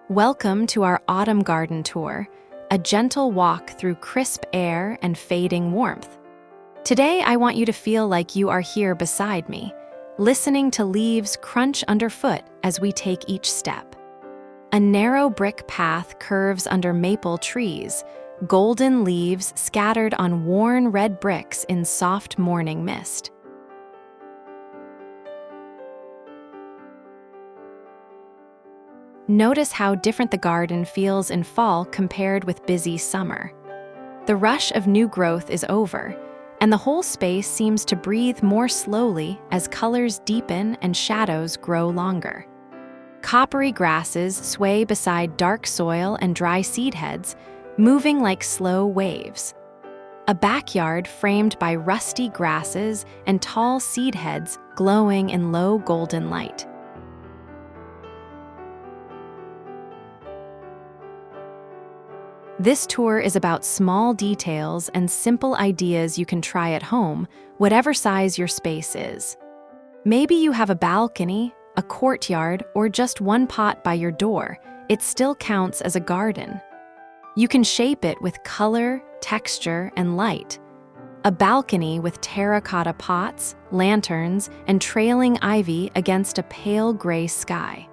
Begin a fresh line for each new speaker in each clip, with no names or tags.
Welcome to our autumn garden tour, a gentle walk through crisp air and fading warmth. Today, I want you to feel like you are here beside me, listening to leaves crunch underfoot as we take each step. A narrow brick path curves under maple trees, golden leaves scattered on worn red bricks in soft morning mist. Notice how different the garden feels in fall compared with busy summer. The rush of new growth is over, and the whole space seems to breathe more slowly as colors deepen and shadows grow longer. Coppery grasses sway beside dark soil and dry seed heads, moving like slow waves. A backyard framed by rusty grasses and tall seed heads glowing in low golden light. This tour is about small details and simple ideas you can try at home, whatever size your space is. Maybe you have a balcony, a courtyard, or just one pot by your door. It still counts as a garden. You can shape it with color, texture, and light. A balcony with terracotta pots, lanterns, and trailing ivy against a pale gray sky.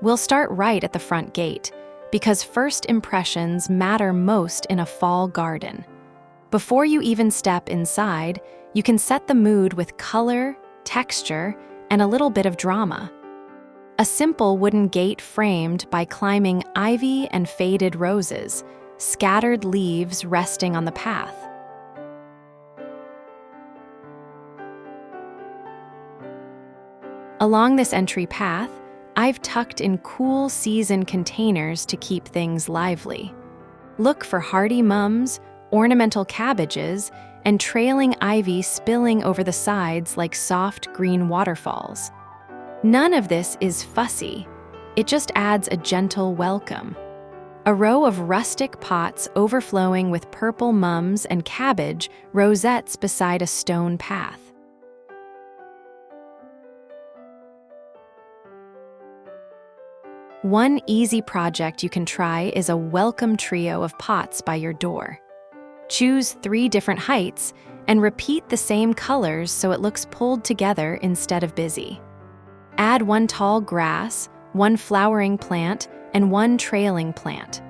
We'll start right at the front gate, because first impressions matter most in a fall garden. Before you even step inside, you can set the mood with color, texture, and a little bit of drama. A simple wooden gate framed by climbing ivy and faded roses, scattered leaves resting on the path. Along this entry path, I've tucked in cool season containers to keep things lively. Look for hardy mums, ornamental cabbages, and trailing ivy spilling over the sides like soft green waterfalls. None of this is fussy. It just adds a gentle welcome. A row of rustic pots overflowing with purple mums and cabbage rosettes beside a stone path. One easy project you can try is a welcome trio of pots by your door. Choose 3 different heights and repeat the same colors so it looks pulled together instead of busy. Add 1 tall grass, 1 flowering plant, and 1 trailing plant.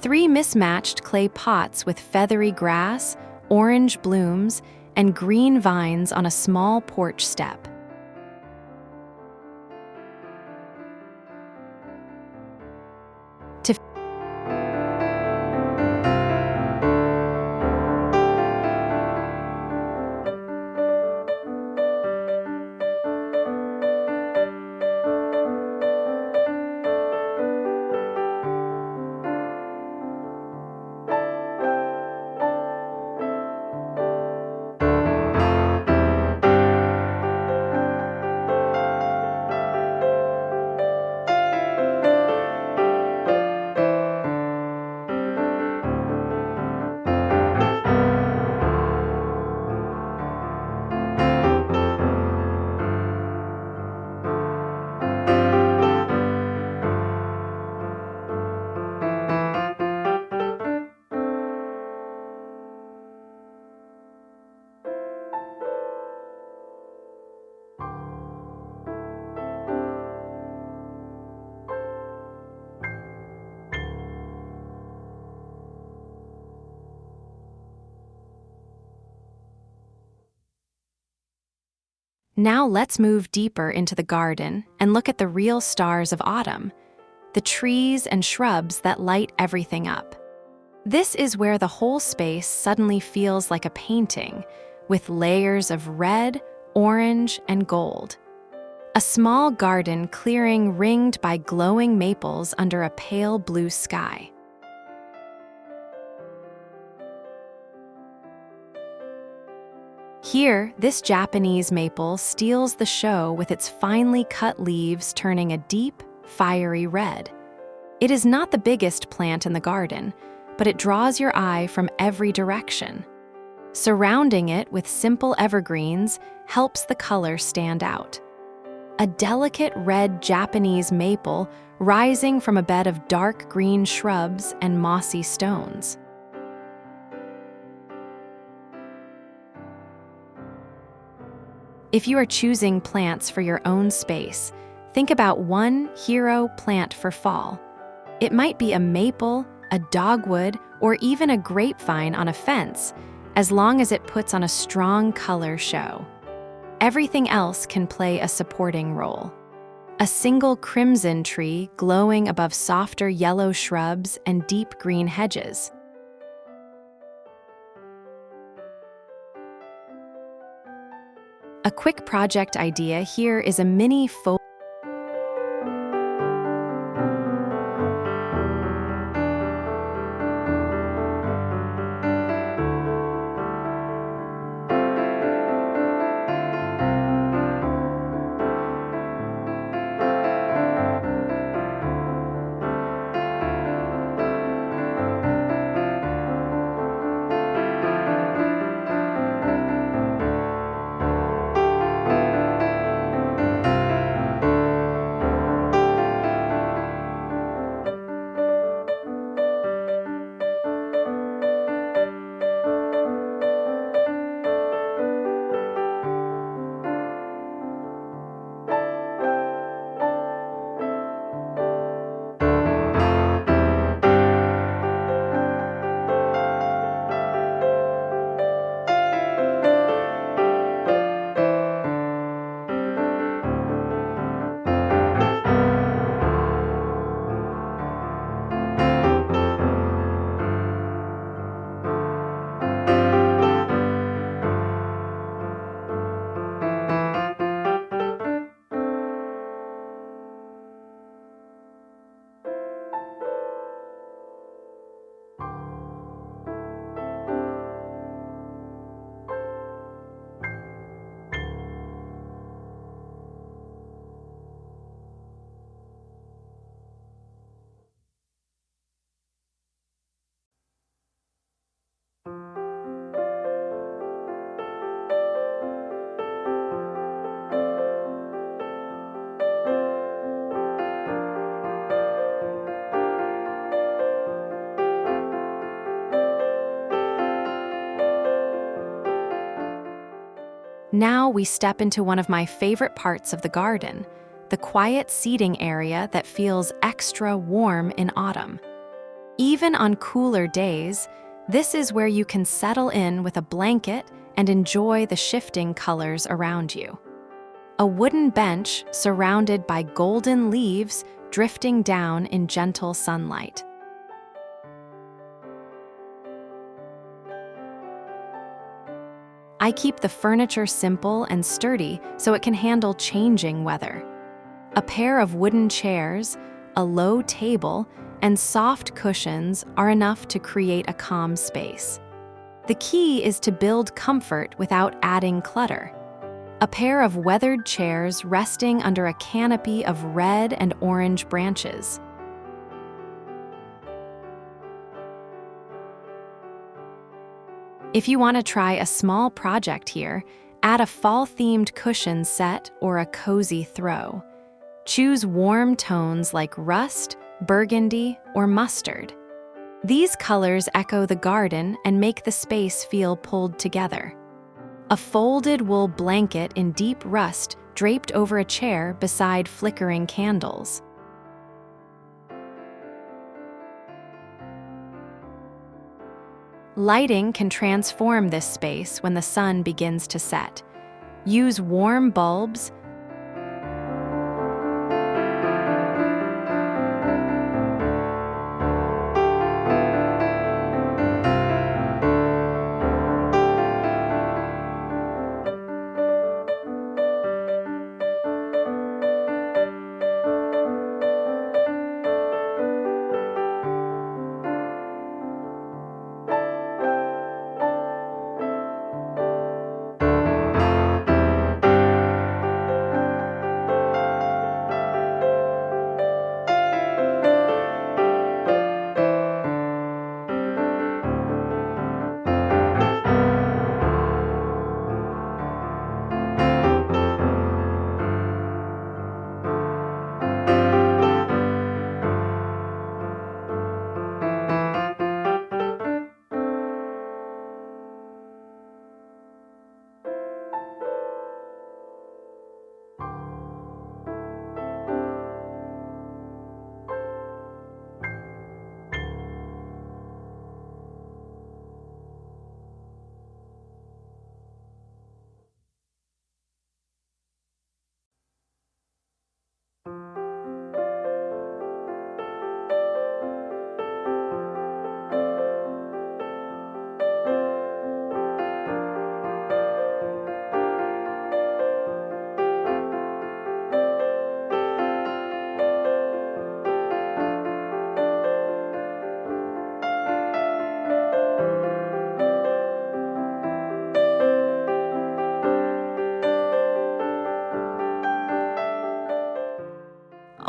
3 mismatched clay pots with feathery grass, orange blooms, and green vines on a small porch step. To Now let's move deeper into the garden and look at the real stars of autumn, the trees and shrubs that light everything up. This is where the whole space suddenly feels like a painting, with layers of red, orange, and gold. A small garden clearing ringed by glowing maples under a pale blue sky. Here, this Japanese maple steals the show with its finely cut leaves turning a deep, fiery red. It is not the biggest plant in the garden, but it draws your eye from every direction. Surrounding it with simple evergreens helps the color stand out. A delicate red Japanese maple rising from a bed of dark green shrubs and mossy stones. If you are choosing plants for your own space, think about one hero plant for fall. It might be a maple, a dogwood, or even a grapevine on a fence, as long as it puts on a strong color show. Everything else can play a supporting role. A single crimson tree glowing above softer yellow shrubs and deep green hedges. A quick project idea here is a mini faux Now we step into one of my favorite parts of the garden, the quiet seating area that feels extra warm in autumn. Even on cooler days, this is where you can settle in with a blanket and enjoy the shifting colors around you. A wooden bench surrounded by golden leaves drifting down in gentle sunlight. I keep the furniture simple and sturdy so it can handle changing weather. A pair of wooden chairs, a low table, and soft cushions are enough to create a calm space. The key is to build comfort without adding clutter. A pair of weathered chairs resting under a canopy of red and orange branches. If you want to try a small project here, add a fall-themed cushion set or a cozy throw. Choose warm tones like rust, burgundy, or mustard. These colors echo the garden and make the space feel pulled together. A folded wool blanket in deep rust draped over a chair beside flickering candles. Lighting can transform this space when the sun begins to set. Use warm bulbs.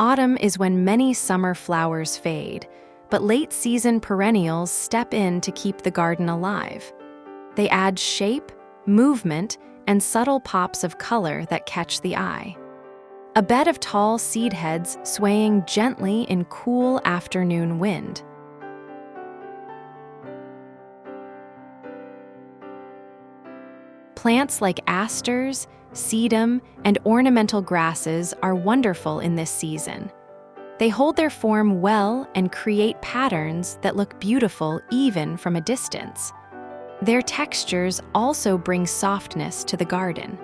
Autumn is when many summer flowers fade, but late-season perennials step in to keep the garden alive. They add shape, movement, and subtle pops of color that catch the eye. A bed of tall seed heads swaying gently in cool afternoon wind. Plants like asters, sedum, and ornamental grasses are wonderful in this season. They hold their form well and create patterns that look beautiful even from a distance. Their textures also bring softness to the garden.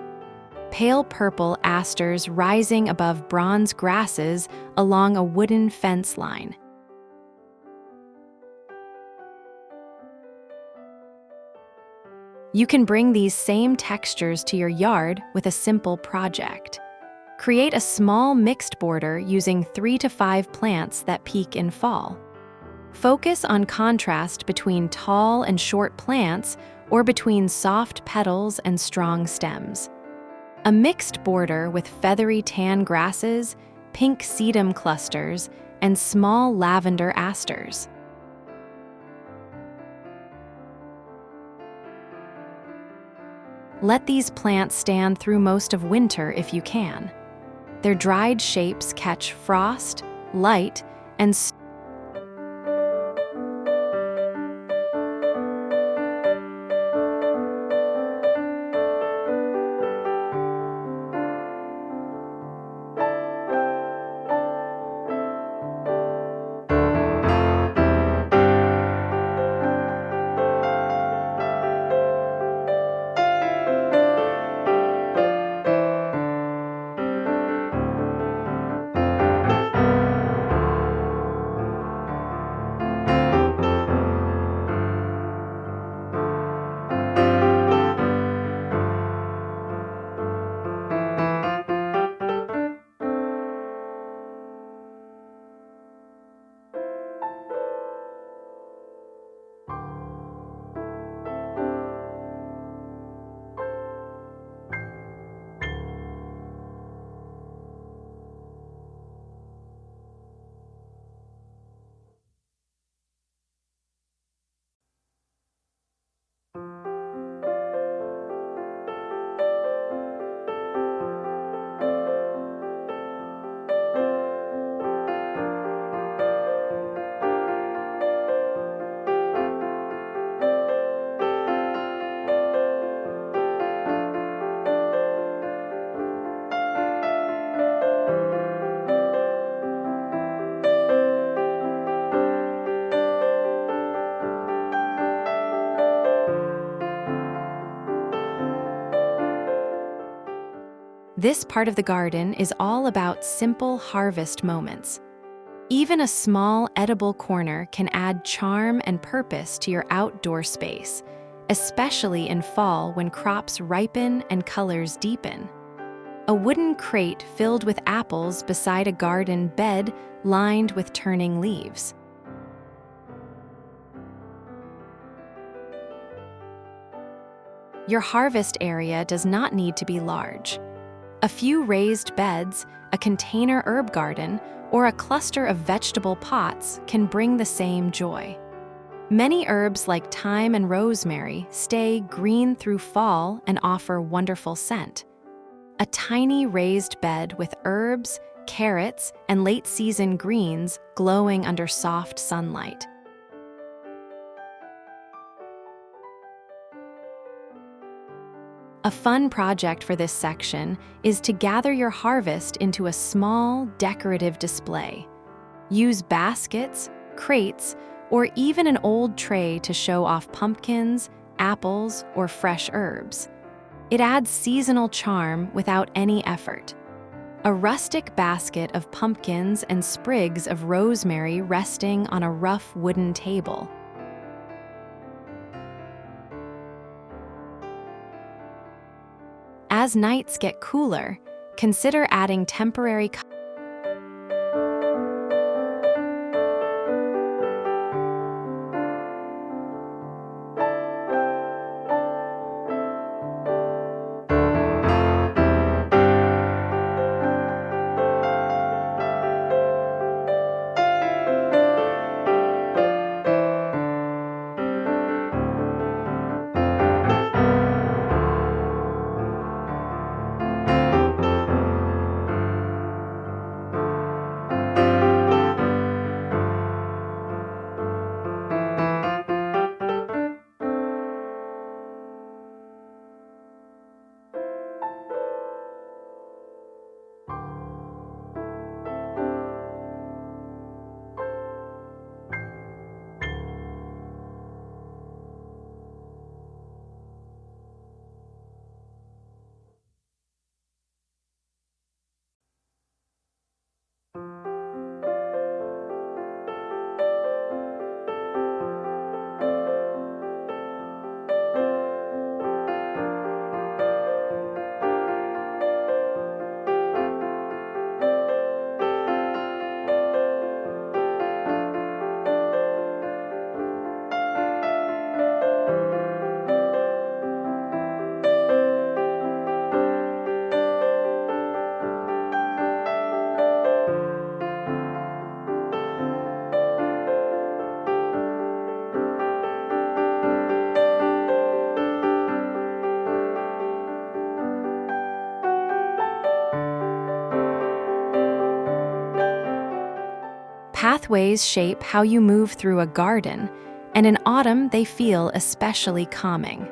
Pale purple asters rising above bronze grasses along a wooden fence line. You can bring these same textures to your yard with a simple project. Create a small mixed border using 3 to 5 plants that peak in fall. Focus on contrast between tall and short plants or between soft petals and strong stems. A mixed border with feathery tan grasses, pink sedum clusters, and small lavender asters. Let these plants stand through most of winter if you can. Their dried shapes catch frost, light, and This part of the garden is all about simple harvest moments. Even a small edible corner can add charm and purpose to your outdoor space, especially in fall when crops ripen and colors deepen. A wooden crate filled with apples beside a garden bed lined with turning leaves. Your harvest area does not need to be large. A few raised beds, a container herb garden, or a cluster of vegetable pots can bring the same joy. Many herbs like thyme and rosemary stay green through fall and offer wonderful scent. A tiny raised bed with herbs, carrots, and late-season greens glowing under soft sunlight. A fun project for this section is to gather your harvest into a small, decorative display. Use baskets, crates, or even an old tray to show off pumpkins, apples, or fresh herbs. It adds seasonal charm without any effort. A rustic basket of pumpkins and sprigs of rosemary resting on a rough wooden table. As nights get cooler, consider adding temporary pathways shape how you move through a garden, and in autumn they feel especially calming.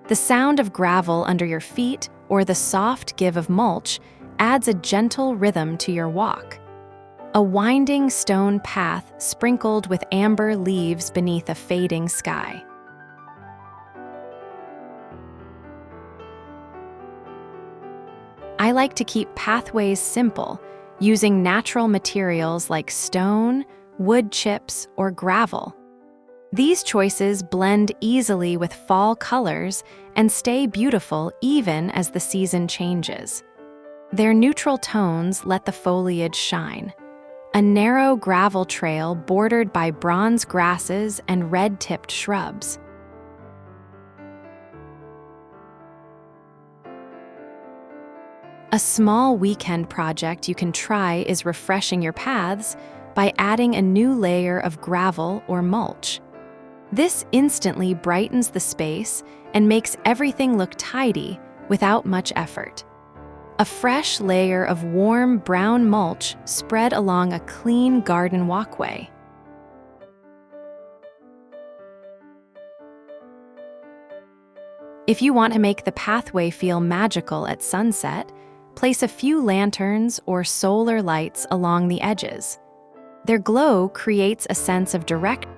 The sound of gravel under your feet or the soft give of mulch adds a gentle rhythm to your walk. A winding stone path sprinkled with amber leaves beneath a fading sky. I like to keep pathways simple, using natural materials like stone, wood chips, or gravel. These choices blend easily with fall colors and stay beautiful even as the season changes. Their neutral tones let the foliage shine. A narrow gravel trail bordered by bronze grasses and red-tipped shrubs. A small weekend project you can try is refreshing your paths by adding a new layer of gravel or mulch. This instantly brightens the space and makes everything look tidy without much effort. A fresh layer of warm brown mulch spread along a clean garden walkway. If you want to make the pathway feel magical at sunset, place a few lanterns or solar lights along the edges. Their glow creates a sense of direction.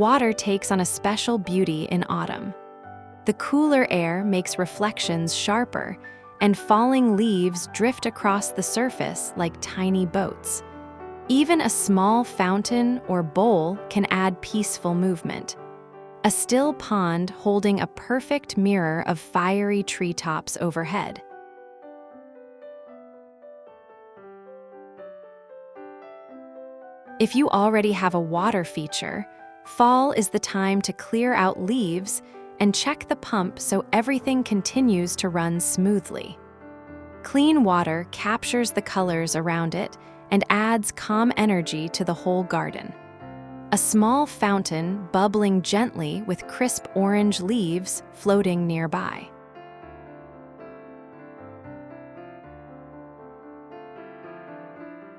water takes on a special beauty in autumn. The cooler air makes reflections sharper, and falling leaves drift across the surface like tiny boats. Even a small fountain or bowl can add peaceful movement. A still pond holding a perfect mirror of fiery treetops overhead. If you already have a water feature, fall is the time to clear out leaves and check the pump so everything continues to run smoothly. Clean water captures the colors around it and adds calm energy to the whole garden. A small fountain bubbling gently with crisp orange leaves floating nearby.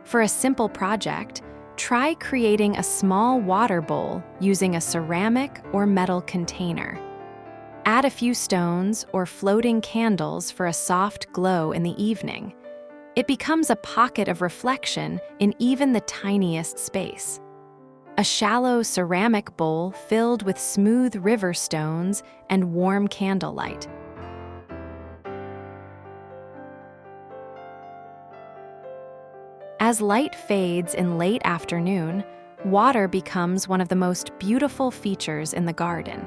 For a simple project, try creating a small water bowl using a ceramic or metal container. Add a few stones or floating candles for a soft glow in the evening. It becomes a pocket of reflection in even the tiniest space. A shallow ceramic bowl filled with smooth river stones and warm candlelight. As light fades in late afternoon, water becomes one of the most beautiful features in the garden.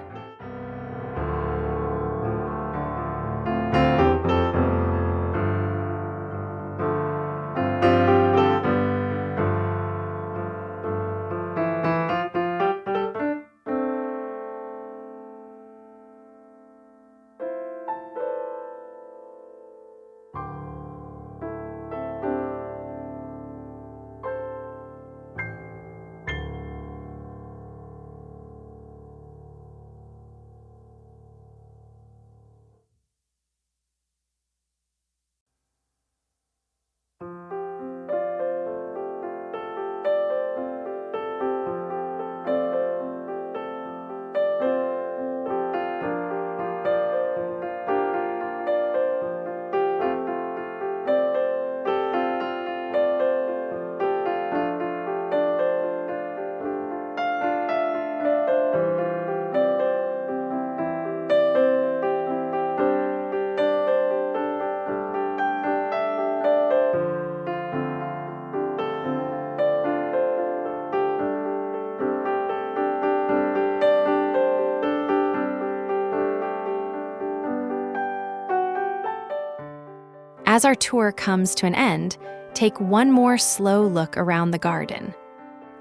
As our tour comes to an end, take one more slow look around the garden.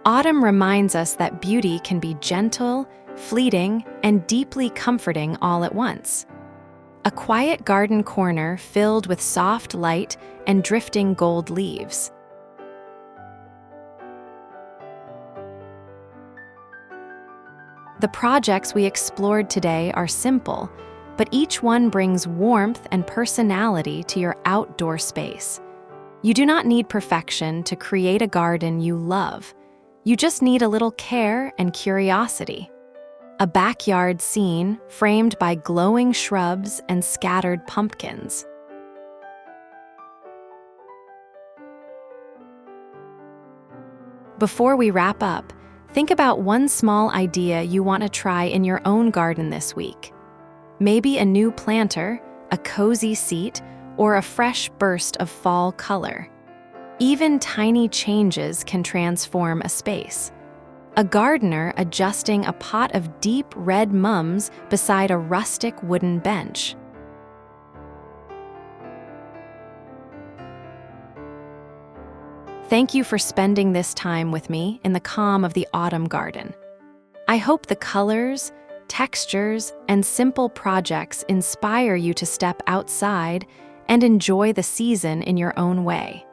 Autumn reminds us that beauty can be gentle, fleeting, and deeply comforting all at once. A quiet garden corner filled with soft light and drifting gold leaves. The projects we explored today are simple, but each one brings warmth and personality to your outdoor space. You do not need perfection to create a garden you love. You just need a little care and curiosity. A backyard scene framed by glowing shrubs and scattered pumpkins. Before we wrap up, think about one small idea you want to try in your own garden this week. Maybe a new planter, a cozy seat, or a fresh burst of fall color. Even tiny changes can transform a space. A gardener adjusting a pot of deep red mums beside a rustic wooden bench. Thank you for spending this time with me in the calm of the autumn garden. I hope the colors, textures, and simple projects inspire you to step outside and enjoy the season in your own way.